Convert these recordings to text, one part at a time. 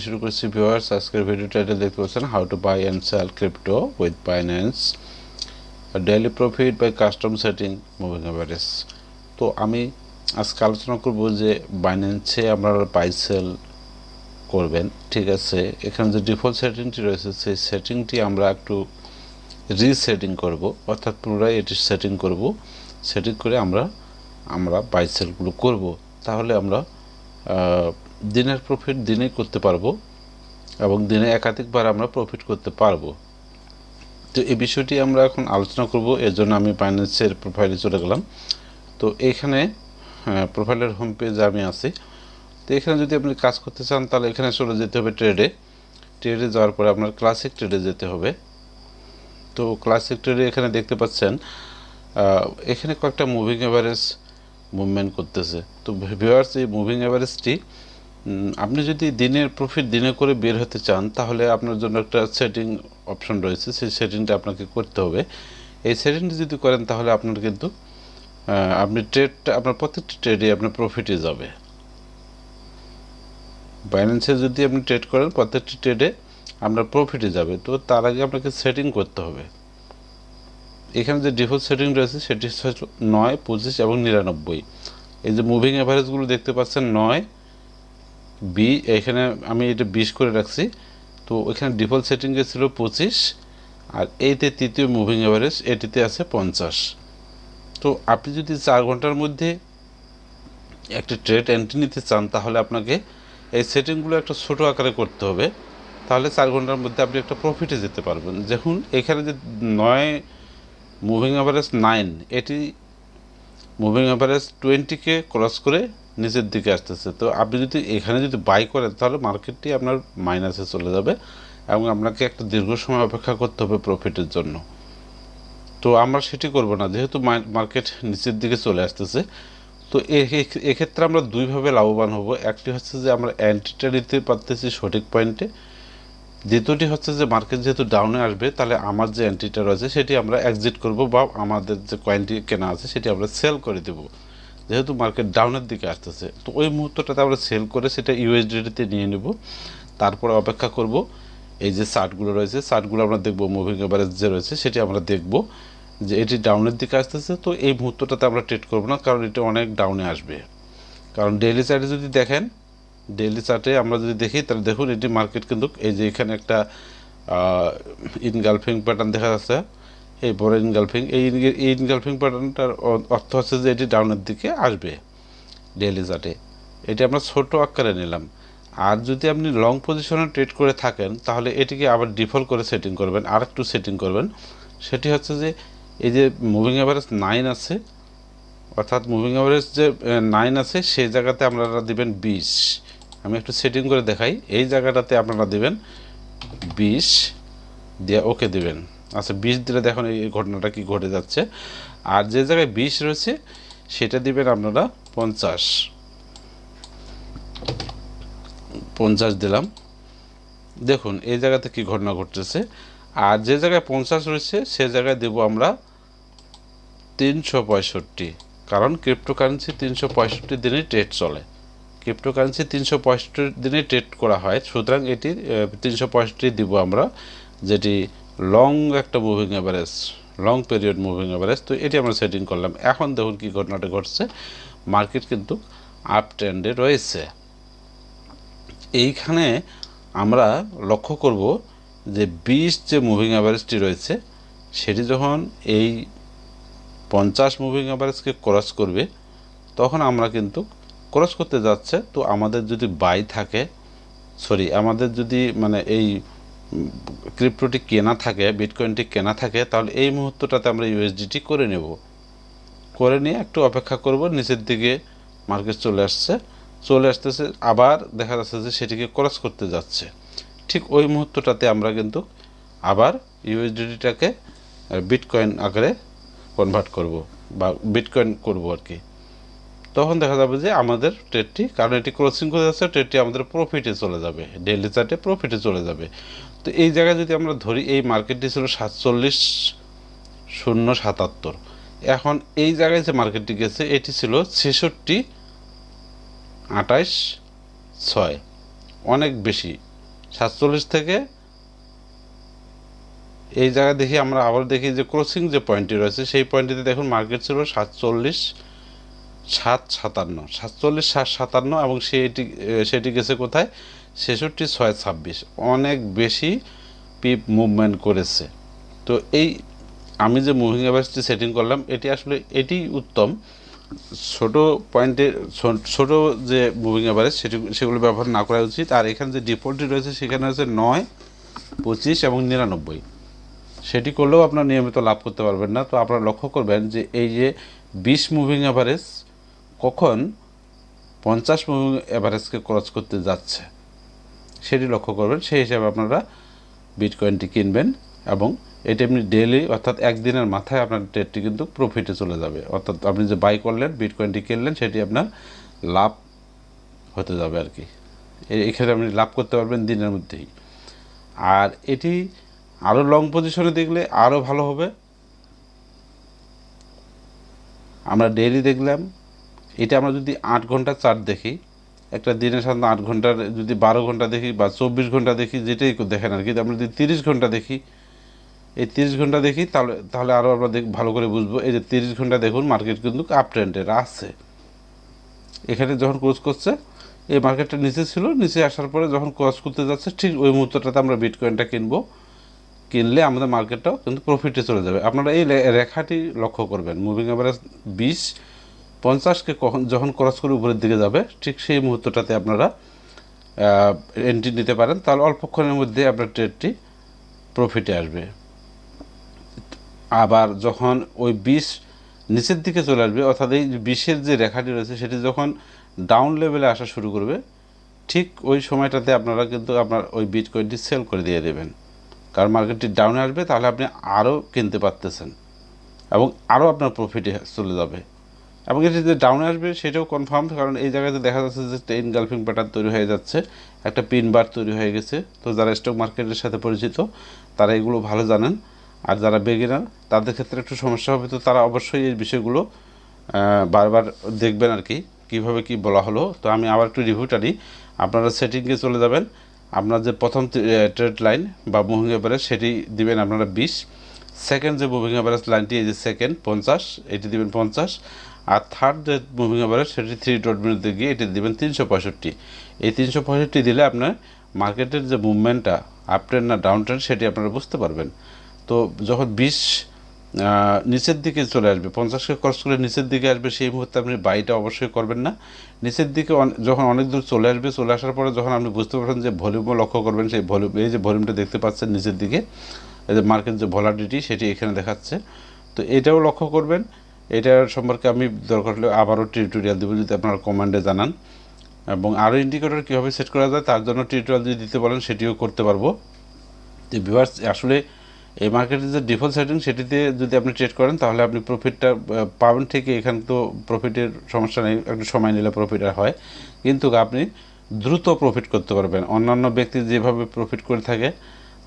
শুরু করছি ভিউয়ার্স। আজকের ভিডিও টাইটেল দেখতে পাচ্ছেন how to buy and sell crypto with Binance, daily profit by custom setting moving average. তো আমি আজকে আলোচনা করব যে বাইন্যান্সে আপনারা বাই সেল করবেন, ঠিক আছে। এখানে যে ডিফল্ট সেটিংটি রয়েছে সেই সেটিংটি আমরা একটু রিসেটিং করব, অর্থাৎ পুনরায় এটি সেটিং করব। সেটিং করে আমরা বাই সেলগুলো করব, তাহলে আমরা দিনের প্রফিট দিনেই করতে পারবো এবং দিনে একাধিকবার আমরা প্রফিট করতে পারবো। তো এই বিষয়টি আমরা এখন আলোচনা করব। এর জন্য আমি বাইন্যান্সের প্রোফাইলে চলে গেলাম। তো এখানে প্রোফাইলের হোম পেজে আমি আছি। তো এখানে যদি আপনি কাজ করতে চান তাহলে এখানে চলে যেতে হবে ট্রেডে যাওয়ার পরে আপনার ক্লাসিক ট্রেডে যেতে হবে। তো ক্লাসিক ট্রেডে এখানে দেখতে পাচ্ছেন এখানে কয়েকটা মুভিং অ্যাভারেজ মুভমেন্ট করতেছে। তো ভিউয়ার্স, এই মুভিং অ্যাভারেজটি আপনি যদি দিনের প্রফিট দিনে করে বের হতে চান তাহলে আপনার জন্য একটা সেটিং অপশন রয়েছে, সেই সেটিংটা আপনাকে করতে হবে। এই সেটিংটি যদি করেন তাহলে আপনার কিন্তু আপনি ট্রেডটা আপনার প্রত্যেকটি ট্রেডে আপনার প্রফিটে যাবে। বাইন্যান্সে যদি আপনি ট্রেড করেন প্রত্যেকটি ট্রেডে আপনার প্রফিটে যাবে। তো তার আগে আপনাকে সেটিং করতে হবে। এখানে যে ডিফল্ট সেটিং রয়েছে সেটি হচ্ছে 9, 25 এবং 99। এই যে মুভিং অ্যাভারেজগুলো দেখতে পাচ্ছেন 9, এখানে আমি এটা 20 করে রাখছি। তো এখানে ডিফল্ট সেটিংয়ে ছিল 25, আর এইতে তৃতীয় মুভিং অ্যাভারেজ এটিতে আছে 50। তো আপনি যদি 4 ঘন্টার মধ্যে একটা ট্রেড এন্ট্রি নিতে চান তাহলে আপনাকে এই সেটিংগুলো একটা ছোট আকারে করতে হবে, তাহলে 4 ঘন্টার মধ্যে আপনি একটা প্রফিটে যেতে পারবেন। দেখুন এখানে যে 9 মুভিং অ্যাভারেজ 9, এটি মুভিং অ্যাভারেজ 20কে ক্রস করে নিচের দিকে আসতেছে। তো আপনি যদি এখানে যদি বাই করেন তাহলে মার্কেটটি আপনার মাইনাসে চলে যাবে এবং আপনাকে একটা দীর্ঘ সময় অপেক্ষা করতে হবে প্রফিটের জন্য। তো আমরা সেটি করব না, যেহেতু মার্কেট নিচের দিকে চলে আসতেছে। তো এক্ষেত্রে আমরা দুইভাবে লাভবান হব। একটি হচ্ছে যে আমরা এন্ট্রিটা নিতে পারতেছি সঠিক পয়েন্টে, দ্বিতীয়টি হচ্ছে যে মার্কেট যেহেতু ডাউনে আসবে তাহলে আমার যে এন্ট্রিটা রয়েছে সেটি আমরা এক্সিট করব, বা আমাদের যে কয়েনটি কেনা আছে সেটি আমরা সেল করে দেব, যেহেতু মার্কেট ডাউনের দিকে আসতেছে। তো ওই মুহূর্তটাতে আমরা সেল করে সেটা ইউএসডিতে নিয়ে নেব, তারপরে অপেক্ষা করব। এই যে চার্টগুলো রয়েছে চার্টগুলো আমরা দেখব, মুভিং এভারেজ যে রয়েছে সেটি আমরা দেখব যে এটি ডাউনের দিকে আসতেছে। তো এই মুহূর্তটাতে আমরা ট্রেড করব না, কারণ এটা অনেক ডাউনে আসবে। কারণ ডেইলি চার্টে যদি দেখেন, ডেইলি চার্টে আমরা যদি দেখি তাহলে দেখুন এটি মার্কেট কিন্তু এই যে এখানে একটা ইনগালফিং প্যাটার্ন দেখা যাচ্ছে, এই বড় ইনগালফিং, এই ইনগালফিং প্যাটার্নটার অর্থ হচ্ছে যে এটি ডাউনের দিকে আসবে ডেইলি চার্টে। এটি আমরা ছোট আকারে নিলাম। আর যদি আপনি লং পজিশনে ট্রেড করে থাকেন তাহলে এটিকে আবার ডিফল্ট করে সেটিং করবেন, আর একটু সেটিং করবেন। সেটি হচ্ছে যে এই যে মুভিং অ্যাভারেজ 9 আছে, অর্থাৎ মুভিং অ্যাভারেজ যে 9 আছে সেই জায়গাতে আপনারা দিবেন 20। আমি একটু সেটিং করে দেখাই। এই জায়গাটাতে আপনারা দিবেন 20 দিয়ে ওকে দিবেন। আচ্ছা, 20 দিলে দেখুন এই ঘটনাটা কি ঘটে যাচ্ছে। আর যে জায়গায় 20 রয়েছে সেটা দিবেন আপনারা 50 দিলাম। দেখুন এই জায়গাতে কি ঘটনা ঘটতেছে। আর যে জায়গায় 50 রয়েছে সে জায়গায় দেব আমরা 365, কারণ ক্রিপ্টোকারেন্সি 365 দিনে ট্রেড চলে। ক্রিপ্টোকারেন্সি 365 দিনে ট্রেড করা হয়, সুতরাং এটি 365 দিব আমরা, যেটি লং একটা moving average, long period moving average. তো এটি আমরা সেটিং করলাম। এখন দেখুন কি ঘটনাটা ঘটছে, মার্কেট কিন্তু আপ ট্রেন্ডে রয়েছে। এইখানে আমরা লক্ষ্য করব যে 20 যে মুভিং অ্যাভারেজটি রয়েছে সেটি যখন এই 50 মুভিং অ্যাভারেজকে ক্রস করবে তখন আমরা কিন্তু ক্রস করতে যাচ্ছে। তো আমাদের যদি বাই থাকে, আমাদের যদি মানে এই ক্রিপ্টোটি কেনা থাকে, বিটকয়েনটি কেনা থাকে, তাহলে এই মুহূর্তটাতে আমরা ইউএসডিটি করে নেব, করে নিয়ে একটু অপেক্ষা করব। নিচের দিকে মার্কেট চলে আসতেছে, আবার দেখা যাচ্ছে যে সেটিকে ক্রস করতে যাচ্ছে। ঠিক ওই মুহূর্তটাতে আমরা কিন্তু আবার ইউএসডিটাকে বিটকয়েন আকারে কনভার্ট করব বা বিটকয়েন করব আর কি। তখন দেখা যাবে যে আমাদের ট্রেডটি, কারণ এটি ক্রসিং করে যাচ্ছে, ট্রেডটি আমাদের প্রফিটে চলে যাবে, ডেইলি চার্টে প্রফিটে চলে যাবে। তো এই জায়গায় যদি আমরা ধরি এই মার্কেটটি ছিল 47,077, এখন এই জায়গায় যে মার্কেটটি গেছে এটি ছিল 66,28,6। অনেক বেশি 47 থেকে এই জায়গা দেখি আমরা আবার দেখি যে ক্রসিং যে পয়েন্টটি রয়েছে সেই পয়েন্টটিতে দেখুন মার্কেট ছিল 47,757 এবং সেটি গেছে কোথায় 66,626, অনেক বেশি পিপ মুভমেন্ট করেছে। তো এই আমি যে মুভিং অ্যাভারেজটি সেটিং করলাম এটি উত্তম। ছোট পয়েন্টে ছোট যে মুভিং অ্যাভারেজ সেগুলো ব্যবহার না করা উচিত। আর এখানে যে ডিফল্টটি রয়েছে সেখানে হচ্ছে 9, 25 এবং 99, সেটি করলেও আপনার নিয়মিত লাভ করতে পারবেন না। তো আপনারা লক্ষ্য করবেন যে এই যে 20 মুভিং অ্যাভারেজ কখন 50 মুভিং অ্যাভারেজকে ক্রস করতে যাচ্ছে সেটি লক্ষ্য করবেন, সেই হিসাবে আপনারা বিটকয়েনটি কিনবেন এবং এটি আপনি ডেইলি অর্থাৎ একদিনের মাথায় আপনার ট্রেডটি কিন্তু প্রফিটে চলে যাবে। অর্থাৎ আপনি যে বাই করলেন বিটকয়েনটি কিনলেন সেটি আপনার লাভ হতে যাবে আর কি। এখানে আপনি লাভ করতে পারবেন দিনের মধ্যেই। আর এটি আরও লং পজিশনে দেখলে আরও ভালো হবে। আমরা ডেইলি দেখলাম, এটা আমরা যদি 8 ঘন্টা চার্ট দেখি, একটা দিনের সাধারণত 8 ঘন্টার যদি 12 ঘন্টা দেখি বা 24 ঘন্টা দেখি, যেটাই দেখেন আর কি, আমরা যদি 30 ঘন্টা দেখি, এই 30 ঘন্টা দেখি তাহলে আরও আমরা ভালো করে বুঝবো। এই যে 30 ঘন্টা দেখুন মার্কেট কিন্তু আপ ট্রেন্ডের আছে। এখানে যখন ক্রস করছে এই মার্কেটটা নিচে ছিল, নিচে আসার পরে যখন ক্রস করতে যাচ্ছে ঠিক ওই মুহূর্তটাতে আমরা বিটকয়েনটা কিনলে আমাদের মার্কেটটাও কিন্তু প্রফিটে চলে যাবে। আপনারা এই রেখাটি লক্ষ্য করবেন, মুভিং অ্যাভারেজ 20-50কে যখন ক্রস করে উপরের দিকে যাবে ঠিক সেই মুহূর্তটাতে আপনারা এন্ট্রি নিতে পারেন, তাহলে অল্পক্ষণের মধ্যে আপনার ট্রেডটি প্রফিটে আসবে। আবার যখন ওই 20 নিচের দিকে চলে আসবে, অর্থাৎ এই 20-এর যে রেখাটি রয়েছে সেটি যখন ডাউন লেভেলে আসা শুরু করবে ঠিক ওই সময়টাতে আপনারা কিন্তু আপনার ওই বিটকয়েনটি সেল করে দিয়ে দেবেন, কারণ মার্কেটটি ডাউনে আসবে, তাহলে আপনি আরও কিনতে পারতেছেন এবং আরও আপনার প্রফিটে চলে যাবে। এবং এটি যে ডাউনে আসবে সেটাও কনফার্ম, কারণ এই জায়গাতে দেখা যাচ্ছে যে এনগালফিং প্যাটার্ন তৈরি হয়ে যাচ্ছে, একটা পিন বার তৈরি হয়ে গেছে। তো যারা স্টক মার্কেটের সাথে পরিচিত তারা এগুলো ভালো জানেন, আর যারা বেগিনার তাদের ক্ষেত্রে একটু সমস্যা হবে। তো তারা অবশ্যই এই বিষয়গুলো বারবার দেখবেন আর কি, কীভাবে কি বলা হলো। তো আমি আবার একটু রিভিউটা নিই। আপনারা সেটিংয়ে চলে যাবেন, আপনার যে প্রথম ট্রেড লাইন বা মুভিং অ্যাভারেজ সেটি দিবেন আপনারা 20, সেকেন্ড যে মুভিং অ্যাভারেজ লাইনটি এই যে সেকেন্ড 50, এটি দিবেন 50, আর থার্ড যে মুভিং অ্যাভারেজ সেটি 3 ডট বিন্দুতে গিয়ে এটি দেবেন 365। এই 365 দিলে আপনার মার্কেটের যে মুভমেন্টটা আপ ট্রেন্ড না ডাউন ট্রেন্ড সেটি আপনারা বুঝতে পারবেন। তো যখন 20 নিচের দিকে চলে আসবে, 50কে ক্রস করে নিচের দিকে আসবে, সেই মুহূর্তে আপনি বাইটা অবশ্যই করবেন না। নিচের দিকে যখন অনেক দূর চলে আসার পরে যখন আপনি বুঝতে পারবেন যে ভলিউমও লক্ষ্য করবেন, সেই ভলিউম, এই যে ভলিউমটা দেখতে পাচ্ছেন নিচের দিকে, এই যে মার্কেট যে ভলাটিলিটি সেটি এখানে দেখাচ্ছে, তো এটাও লক্ষ্য করবেন। এটার সম্পর্কে আমি দরকার হলে আবারও টিউটোরিয়াল দেবো, যদি আপনারা কমেন্টে জানান। এবং আরও ইন্ডিকেটর কীভাবে সেট করা যায় তার জন্য টিউটোরিয়াল যদি দিতে বলেন সেটিও করতে পারবো। তো ভিউয়ার্স, আসলে এই মার্কেটের যে ডিফল্ট সেটিং সেটিতে যদি আপনি ট্রেড করেন তাহলে আপনি প্রফিটটা পাবেন ঠিকই। এখানে তো প্রফিটের সমস্যা নেই, একটু সময় নিলে প্রফিট হয়, কিন্তু আপনি দ্রুত প্রফিট করতে পারবেন। অন্যান্য ব্যক্তি যেভাবে প্রফিট করে থাকে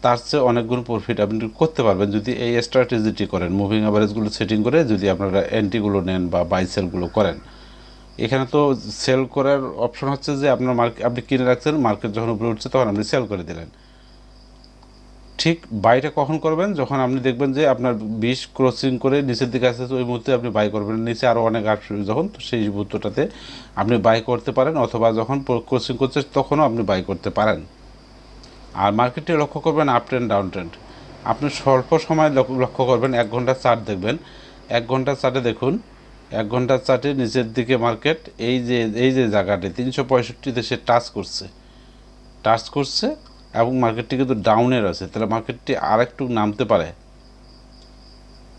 তার চেয়ে অনেক গুণ প্রফিট আপনি করতে পারবেন যদি এই স্ট্র্যাটেজিটি করেন, মুভিং অ্যাভারেজগুলো সেটিং করে যদি আপনারা এন্ট্রিগুলো নেন বা বাই সেলগুলো করেন। এখানে তো সেল করার অপশন হচ্ছে যে আপনার আপনি কিনে রাখছেন, মার্কেট যখন উপরে উঠছে তখন আপনি সেল করে দিলেন। ঠিক বাইটা কখন করবেন, যখন আপনি দেখবেন যে আপনার 20 ক্রসিং করে নিচের দিকে আসছে, ওই মুহূর্তে আপনি বাই করবেন। নিচে আরও অনেক আসবে যখন, তো সেই মুহূর্তটাতে আপনি বাই করতে পারেন, অথবা যখন ক্রসিং করছে তখনও আপনি বাই করতে পারেন। আর মার্কেটে লক্ষ্য করবেন আপ ট্রেন্ড ডাউন ট্রেন্ড। আপনি স্বল্প সময় লক্ষ্য করবেন, 1 ঘন্টার চার্ট দেখবেন। 1 ঘন্টার চার্টে দেখুন, 1 ঘন্টার চার্টে নিচের দিকে মার্কেট এই যে জায়গাটি 365 সে টাচ করছে এবং মার্কেটটি কিন্তু ডাউনের আছে, তাহলে মার্কেটটি আরেকটু নামতে পারে।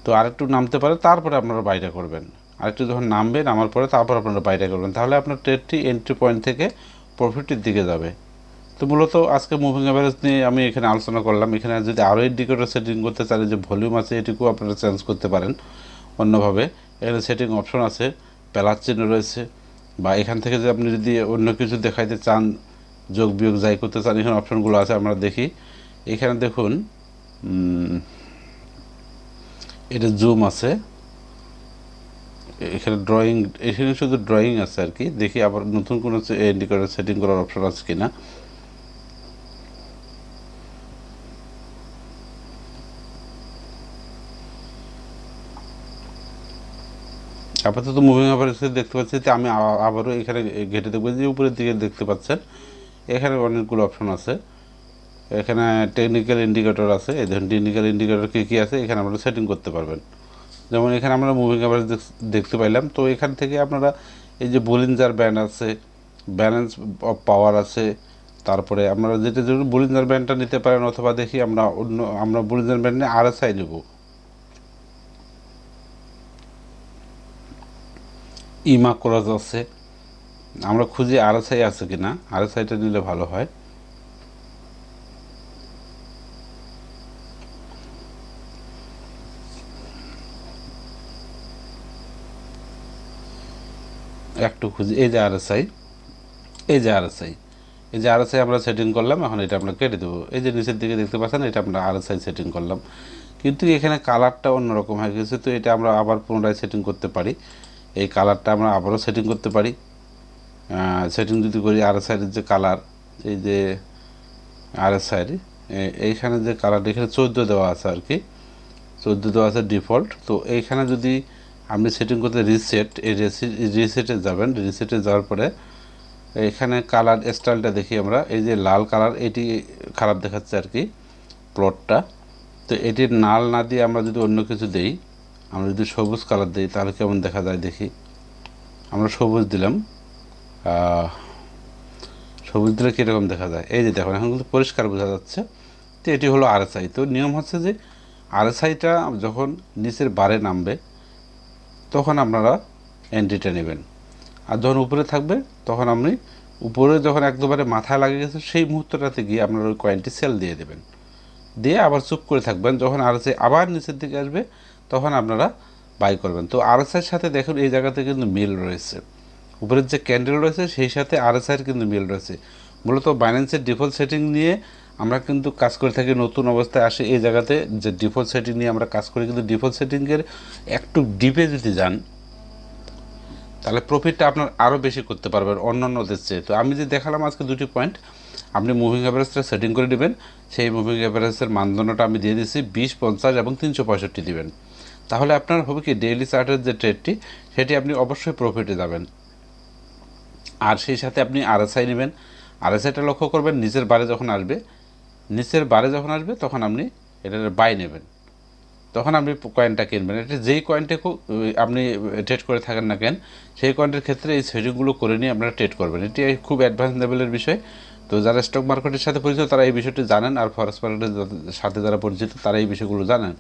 তো আরেকটু নামতে পারে, তারপরে আপনারা বাইটা করবেন। আরেকটু যখন নামার পরে তারপর আপনারা বাইটা করবেন, তাহলে আপনার ট্রেডটি এন্ট্রি পয়েন্ট থেকে প্রফিটের দিকে যাবে। তো মূলত আজকে মুভিং অ্যাভারেজ নিয়ে আমি এখানে আলোচনা করলাম। এখানে যদি আরও ইন্ডিকেটর সেটিং করতে চান, যে ভলিউম আছে এটুকুও আপনারা চেঞ্জ করতে পারেন অন্যভাবে। এখানে সেটিং অপশন আছে, প্লাস চিহ্ন রয়েছে, বা এখান থেকে যে আপনি যদি অন্য কিছু দেখাইতে চান, যোগ বিয়োগ যাই করতে চান, এখানে অপশনগুলো আছে আমরা দেখি। এখানে দেখুন এটা জুম আছে, এখানে ড্রয়িং, এখানে শুধু ড্রয়িং আছে আর কি। দেখি আবার নতুন কোনো ইন্ডিকেটর সেটিং করার অপশন আছে কিনা। আপাতত মুভিং অ্যাভারেজে দেখতে পাচ্ছি যে আমি আবারও এখানে ঘেটে দেখবো যে উপরের দিকে দেখতে পাচ্ছেন এখানে অনেকগুলো অপশন আছে, এখানে টেকনিক্যাল ইন্ডিকেটর আছে। এই ধরুন টেকনিক্যাল ইন্ডিকেটর কী আছে এখানে আপনারা সেটিং করতে পারবেন। যেমন এখানে আমরা মুভিং অ্যাভারেজ দেখতে পাইলাম, তো এখান থেকে আপনারা এই যে বলিঞ্জার ব্যান্ড আছে, ব্যালেন্স অফ পাওয়ার আছে, তারপরে আপনারা যেটা ধরুন বলিঞ্জার ব্যান্ডটা নিতে পারেন, অথবা দেখি আমরা বলিঞ্জার ব্যান্ড নিয়ে আরএসআই নেব। ইমা ক্রস আছে, আমরা খুঁজি আরএসআই আছে কিনা, আরএসআইটা নিলে ভালো হয়। একটু খুঁজি, এই যে আরএসআই, এই যে আরএসআই, এই যে আরএসআই আমরা সেটিং করলাম। এখন এটা আমরা কেটে দেবো। এই যে নিচের দিকে দেখতে পাচ্ছেন এটা আমরা আরএসআই সেটিং করলাম, কিন্তু এখানে কালারটা অন্যরকম হয়ে গেছে। তো এটা আমরা আবার পুনরায় সেটিং করতে পারি, এই কালারটা আমরা আবারও সেটিং করতে পারি। সেটিং যদি করি আরএসআইয়ের যে কালার, এই যে আরএসআইয়ের এইখানে যে কালারটা এখানে 14 দেওয়া আছে আর কি, 14 দেওয়া আছে ডিফল্ট। তো এইখানে যদি আপনি সেটিং করতে রিসেট, এই রিসেটে যাবেন, রিসেটে যাওয়ার পরে এখানে কালার স্টাইলটা দেখি আমরা, এই যে লাল কালার এটি খারাপ দেখাচ্ছে আর কি প্লটটা। তো এটির নাল না দিয়ে আমরা যদি অন্য কিছু দেই, আমরা যদি সবুজ কালার দিই তাহলে কেমন দেখা যায় দেখি। আমরা সবুজ দিলাম, সবুজ দিলে কীরকম দেখা যায়, এই যে দেখুন এখন কিন্তু পরিষ্কার বোঝা যাচ্ছে। তো এটি হলো আরএসআই। তো নিয়ম হচ্ছে যে আরএসআইটা যখন নিচের বারে নামবে তখন আপনারা এন্ট্রিটা নেবেন, আর যখন উপরে থাকবে তখন আপনি উপরে যখন একবারে মাথায় লাগে গেছে সেই মুহূর্তটাতে গিয়ে আপনারা ওই কয়েনটি সেল দিয়ে দেবেন, দিয়ে আবার চুপ করে থাকবেন। যখন আরএসআই আবার নিচের দিকে আসবে তখন আপনারা বাই করবেন। তো আরএসআইয়ের সাথে দেখুন এই জায়গাতে কিন্তু মিল রয়েছে, উপরের যে ক্যান্ডেল রয়েছে সেই সাথে আরএসআইয়ের কিন্তু মিল রয়েছে। মূলত বাইন্যান্সের ডিফল্ট সেটিং নিয়ে আমরা কিন্তু কাজ করে থাকি, নতুন অবস্থায় আসে এই জায়গাতে যে ডিফল্ট সেটিং নিয়ে আমরা কাজ করি। কিন্তু ডিফল্ট সেটিংয়ের একটু ডিপে যদি যান তাহলে প্রফিটটা আপনার আরও বেশি করতে পারবেন অন্যান্যদের চেয়ে। তো আমি যে দেখালাম আজকে দুটি পয়েন্ট, আপনি মুভিং অ্যাভারেজটা সেটিং করে নেবেন। সেই মুভিং অ্যাভারেজের মানদণ্ডটা আমি দিয়ে দিচ্ছি 20, 50 এবং 365 দিবেন। তাহলে আপনার হবে কি ডেইলি চার্টের যে ট্রেডটি সেটি আপনি অবশ্যই প্রফিটে যাবেন। আর সেই সাথে আপনি আরএসআই নেবেন, আরএসআইটা লক্ষ্য করবেন নিচের বারে যখন আসবে, নিচের বারে যখন আসবে তখন আপনি এটার বাই নেবেন, তখন আপনি কয়েনটা কিনবেন। এটা যেই কয়েনটা আপনি ট্রেড করে থাকেন না কেন সেই কয়েনটার ক্ষেত্রে এই সেটিংগুলো করে নিয়ে আপনারা ট্রেড করবেন। এটি খুব অ্যাডভান্স লেভেলের বিষয়। তো যারা স্টক মার্কেটের সাথে পরিচিত তারা এই বিষয়টি জানেন, আর ফরেক্স মার্কেটের সাথে যারা পরিচিত তারা এই বিষয়গুলো জানেন,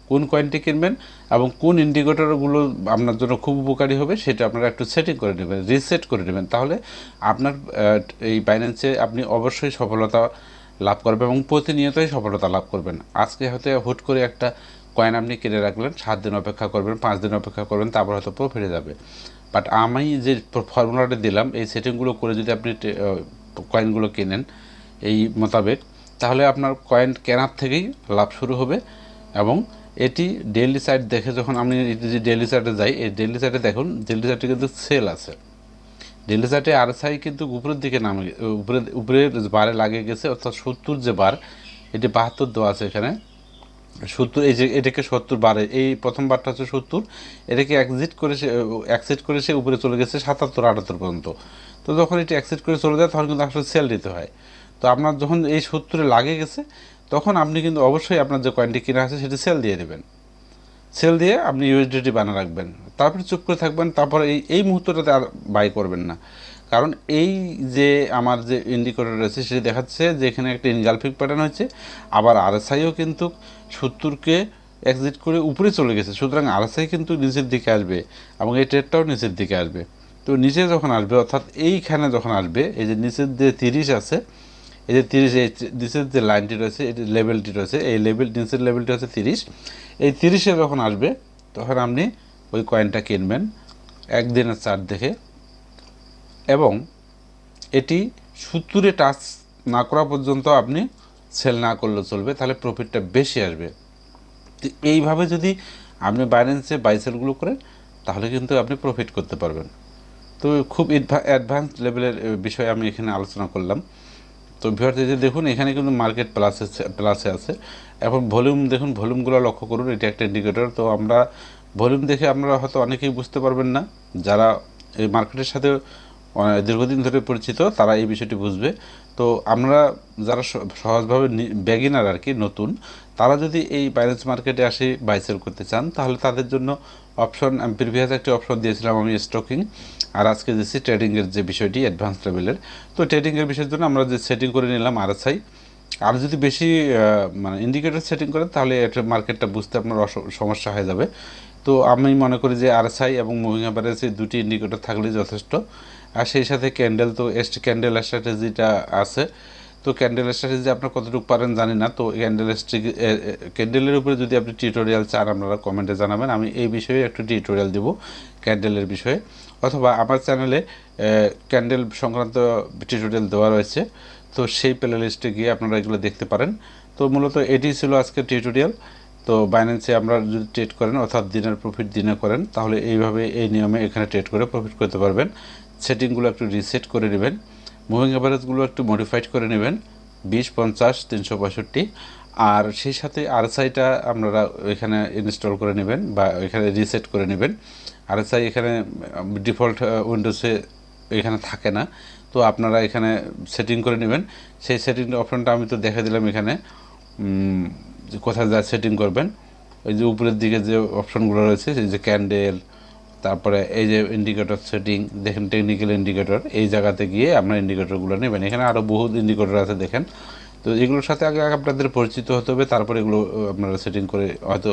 কোন কয়েনটি কিনবেন এবং কোন ইন্ডিকেটরগুলো আপনার জন্য খুব উপকারী হবে সেটা আপনারা একটু সেটিং করে নেবেন, রিসেট করে নেবেন। তাহলে আপনার এই বাইন্যান্সে আপনি অবশ্যই সফলতা লাভ করবেন এবং প্রতিনিয়তই সফলতা লাভ করবেন। আজকে হয়তো হুট করে একটা কয়েন আপনি কিনে রাখলেন, 7 দিন অপেক্ষা করবেন, 5 দিন অপেক্ষা করবেন, তারপর হয়তো প্রফিটে যাবে। বাট আমি যে ফর্মুলাটা দিলাম এই সেটিংগুলো করে যদি আপনি কয়েনগুলো কেনেন এই মোতাবেক, তাহলে আপনার কয়েন কেনার থেকেই লাভ শুরু হবে। এবং এটি ডেইলি চার্ট দেখে যখন আমি যে ডেইলি চার্টে যাই, এই ডেইলি চার্টে দেখুন ডেইলি চার্টে কিন্তু সেল আছে, ডেইলি চার্টে আরএসআই কিন্তু উপরের দিকে নামে, উপরের বারে লাগে গেছে, অর্থাৎ 70 যে বার, এটি 72 দেওয়া আছে এখানে 70, এই যে এটাকে 70 বারে, এই প্রথম বারটা হচ্ছে 70, এটাকে অ্যাক্সেপ্ট করে সে উপরে চলে গেছে 77, 78 পর্যন্ত। তো যখন এটি অ্যাক্সেপ্ট করে চলে যায় তখন কিন্তু আসলে সেল দিতে হয়। তো আপনার যখন এই 70-এ লাগে গেছে তখন আপনি কিন্তু অবশ্যই আপনার যে কয়েনটি কিনা আছে সেটি সেল দিয়ে দেবেন, সেল দিয়ে আপনি ইউএসডিটি বানিয়ে রাখবেন, তারপরে চুপ করে থাকবেন। তারপরে এই মুহূর্তটাতে আর বাই করবেন না, কারণ এই যে আমার যে ইন্ডিকেটর রয়েছে সেটি দেখাচ্ছে যে এখানে একটা ইনগালফিং প্যাটার্ন হচ্ছে, আবার আরএসআইও কিন্তু 70-কে এক্সিট করে উপরে চলে গেছে। সুতরাং আরএসআই কিন্তু নিচের দিকে আসবে এবং এই ট্রেডটাও নিচের দিকে আসবে। তো নিচে যখন আসবে অর্থাৎ এইখানে যখন আসবে, এই যে নিচের যে 30 আছে, এই যে 30, এই নিচের যে লাইনটি রয়েছে, এই লেভেলটি রয়েছে, এই নিচের লেভেলটি হচ্ছে 30, এই 30-এ যখন আসবে তখন আপনি ওই কয়েনটা কিনবেন একদিনের চার্ট দেখে, এবং এটি 70-এ টাচ না করা পর্যন্ত আপনি সেল না করলেও চলবে, তাহলে প্রফিটটা বেশি আসবে। তো এইভাবে যদি আপনি বাইন্যান্সে বাই সেলগুলো করেন তাহলে কিন্তু আপনি প্রফিট করতে পারবেন। তো খুব অ্যাডভান্স লেভেলের বিষয় আমি এখানে আলোচনা করলাম। তো ভিউয়ার্স এই যে দেখুন এখানে কিন্তু মার্কেট প্লাসে আছে। এখন ভলিউম দেখুন, ভলিউমগুলো লক্ষ্য করুন, এটা একটা ইন্ডিকেটর। তো আমরা ভলিউম দেখে আপনারা হয়তো অনেকেই বুঝতে পারবেন না, যারা এই মার্কেটের সাথে দীর্ঘদিন ধরে পরিচিত তারা এই বিষয়টি বুঝবে। তো আমরা যারা সহজভাবে বেগিনার আর কি, নতুন, তারা যদি এই বাইন্যান্স মার্কেটে আসে বাই সেল করতে চান, তাহলে তাদের জন্য অপশন, আমি প্রিভিয়াস একটি অপশন দিয়েছিলাম আমি স্টকিং, আর আজকে দিচ্ছি ট্রেডিংয়ের যে বিষয়টি অ্যাডভান্স লেভেলের। তো ট্রেডিংয়ের বিষয়ের জন্য আমরা যে সেটিং করে নিলাম আরএসআই, আর যদি বেশি মানে ইন্ডিকেটর সেটিং করেন তাহলে এটা মার্কেটটা বুঝতে আপনার সমস্যা হয়ে যাবে। তো আমি মনে করি যে আরএসআই এবং মুভিং অ্যাভারেজ এই দুটি ইন্ডিকেটর থাকলেই যথেষ্ট। আর সেই সাথে ক্যান্ডেল, তো ক্যান্ডেল স্ট্র্যাটেজিটা আছে। তো ক্যান্ডেল স্ট্র্যাটেজি আপনার কতটুকু পারেন জানি না। তো ক্যান্ডেলের উপরে যদি আপনি টিউটোরিয়াল চান আপনারা কমেন্টে জানাবেন, আমি এই বিষয়ে একটু টিউটোরিয়াল দেবো ক্যান্ডেলের বিষয়ে, অথবা আমার চ্যানেলে ক্যান্ডেল সংক্রান্ত টিউটোরিয়াল দেওয়া রয়েছে, তো সেই প্লে লিস্টে গিয়ে আপনারা এগুলো দেখতে পারেন। তো মূলত এটি ছিল আজকের টিউটোরিয়াল। তো বাইন্যান্সে আমরা যদি ট্রেড করেন, অর্থাৎ দিনের প্রফিট দিনে করেন, তাহলে এইভাবে এই নিয়মে এখানে ট্রেড করে প্রফিট করতে পারবেন। সেটিংগুলো একটু রিসেট করে নেবেন, মুভিং অ্যাভারেজগুলো একটু মডিফাইড করে নেবেন 20, 50, 365, আর সেই সাথে আরএসআইটা আপনারা এখানে ইনস্টল করে নেবেন বা এখানে রিসেট করে নেবেন। আরএসআই এখানে ডিফল্ট উইন্ডোজে এখানে থাকে না, তো আপনারা এখানে সেটিং করে নেবেন। সেই সেটিং অপশনটা আমি তো দেখে দিলাম এখানে, কোথায় যা সেটিং করবেন। ওই যে উপরের দিকে যে অপশনগুলো রয়েছে, এই যে ক্যান্ডেল, তারপরে এই যে ইন্ডিকেটর সেটিং দেখেন, টেকনিক্যাল ইন্ডিকেটর, এই জায়গাতে গিয়ে আপনার ইন্ডিকেটরগুলো নেবেন। এখানে আরও বহুত ইন্ডিকেটর আছে দেখেন। তো এগুলোর সাথে আগে আপনাদের পরিচিত হতে হবে, তারপরে এগুলো আপনারা সেটিং করে হয়তো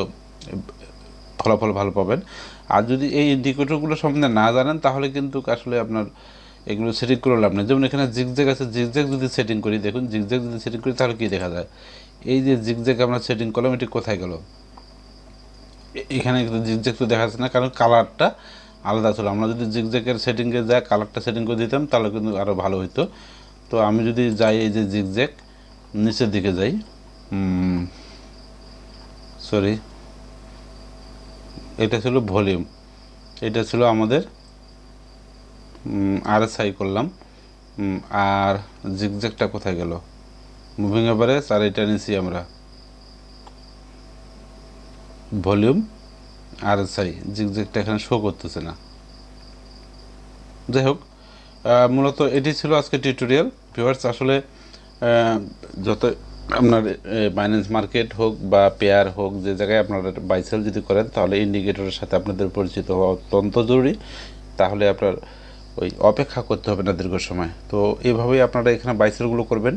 ফলাফল ভালো পাবেন। আর যদি এই ইন্ডিকেটরগুলো সম্বন্ধে না জানেন তাহলে কিন্তু আসলে আপনার এগুলো সেটিং করে লাভ নেই। যেমন এখানে জিগজ্যাগ আছে, জিগজ্যাগ যদি সেটিং করি, দেখুন জিগজ্যাগ যদি সেটিং করি তাহলে কী দেখা যায়, এই যে জিগজ্যাগ আমরা সেটিং করলাম এটি কোথায় গেল, এখানে জিগজ্যাগ তো দেখা যাচ্ছে না, কারণ কালারটা আলাদা ছিল। আমরা যদি জিগজ্যাগের সেটিংয়ে যাই কালারটা সেটিং করে দিতাম তাহলে কিন্তু আরও ভালো হতো। তো আমি যদি যাই এই যে জিগজ্যাগ নিচের দিকে যাই, সরি, এটা ছিল ভলিউম, এটা ছিল আমাদের আরএসআই করলাম, আর জিগজ্যাগটা কোথায় গেল, মুভিং অ্যাভারেজ, আর এটা নিচ্ছি আমরা ভলিউম, আরএসআই, জিগজ্যাগটা এখানে শো করতেছে না। যাই হোক, মূলত এটি ছিল আজকে টিউটোরিয়াল ভিউয়ার্স। আসলে যত আপনার বাইন্যান্স মার্কেট হোক বা পেয়ার হোক, যে জায়গায় আপনারা বাইসেল যদি করেন, তাহলে ইন্ডিকেটরের সাথে আপনাদের পরিচিত হওয়া অত্যন্ত জরুরি, তাহলে আপনার ওই অপেক্ষা করতে হবে না দীর্ঘ সময়। তো এইভাবেই আপনারা এখানে বাইসেলগুলো করবেন।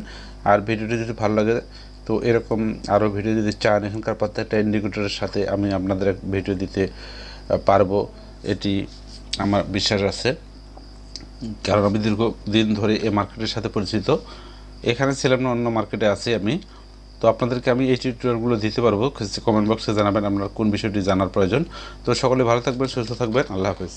আর ভিডিওটি যদি ভালো লাগে, তো এরকম আরও ভিডিও যদি চান, এখানকার প্রত্যেকটা ইন্ডিকেটরের সাথে আমি আপনাদের ভিডিও দিতে পারবো, এটি আমার বিশ্বাস আছে, কারণ আমি দীর্ঘদিন ধরে এই মার্কেটের সাথে পরিচিত। এখানে ছিলাম না, অন্য মার্কেটে আছি আমি। তো আপনাদেরকে আমি এই টিউটোরিয়ালগুলো দিতে পারবো, কমেন্ট বক্সে জানাবেন আপনার কোন বিষয়টি জানার প্রয়োজন। তো সকলে ভালো থাকবেন, সুস্থ থাকবেন, আল্লাহ হাফেজ।